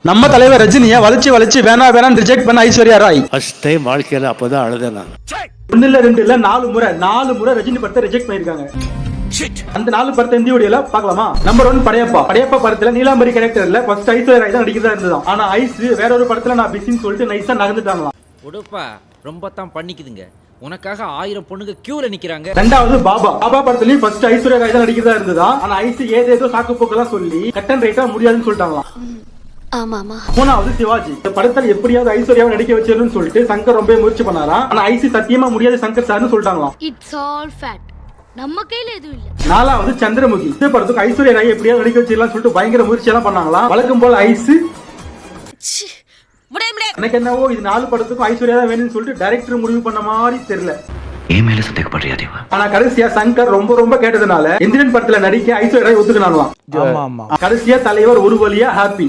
நம்ம தலைவர் ரஜினியை வளைச்சு வேணாம் ரிஜெக்ட் பண்ண ஐஸ்வர்யா ராய் ஃபர்ஸ்ட் டைம் வாழ்க்கையில அப்பதான் அழுதேன் நான். ஒன்னு இல்ல ரெண்டு இல்ல நாலு முறை ரஜினி படத்தை ரிஜெக்ட் பண்ணிருக்காங்க. அந்த 4 படத்தை இந்த வீடியோல பார்க்கலாமா? நம்பர் 1 படையப்பா படத்துல நீலாம்பரி கேரக்டர்ல ஃபர்ஸ்ட் ஐஸ்வர்யா ராய் தான் நடிக்கிறதா இருந்ததாம். ஆனா ஐஸ் வேற ஒரு படத்துல நான் பிஸின்னு சொல்லிட்டு நைஸா நகர்ந்துட்டாங்களாம். உடுப்பா ரொம்ப தான் பண்ணிக்குதுங்க. உனக்காக 1000 பொண்ணுங்க கியூல நிக்கிறாங்க. ரெண்டாவது பாபா படத்துலயும் ஃபர்ஸ்ட் ஐஸ்வர்யா ராய் தான் நடிக்கிறதா இருந்ததா. ஆனா ஐஸ் ஏதேதோ சாக்கு போக்கெல்லாம் சொல்லி கட்டன் ரைட்டா முடியாதுன்னு சொல்லிட்டாங்களாம். மூணாவது சிவாஜி. இந்த படத்துல எப்படியாவது ஐஸ்வர்யாவை நடிக்க வச்சிடணும்னு சொல்லிட்டு சங்கர் ரொம்ப முயற்சி பண்ணாராம். ஆனா ஐஸ் சத்தியமா முடியாது சங்கர் சார்னு சொல்லிட்டாங்களாம். It's all fact. நம்ம கையில எதுவும் இல்ல. நாலாவது சந்திரமுகி. இந்த படத்துக்கு ஐஸ்வர்யா ராய் எப்படியாவது நடிக்க வச்சிடலாம்னு சொல்லிட்டு பயங்கர முயற்சி எல்லாம் பண்ணாங்களாம். வழக்கம் போல ஐஸ் எனக்கு என்னவோ இது 4 படத்துக்கும் ஐஸ்வர்யா தான் வேணும்னு சொல்லிட்டு டைரக்டர் முடிவு பண்ண மாதிரி தெரியல. ஆனா கடைசியா சங்கர் ரொம்ப கேட்டதுனால இந்தியன் படத்துல நடிக்க ஐஸ்வர்யா ராய் ஒத்துக்கினாங்களாம். கடைசியா தலைவர் ஒரு வழியா ஹாப்பி.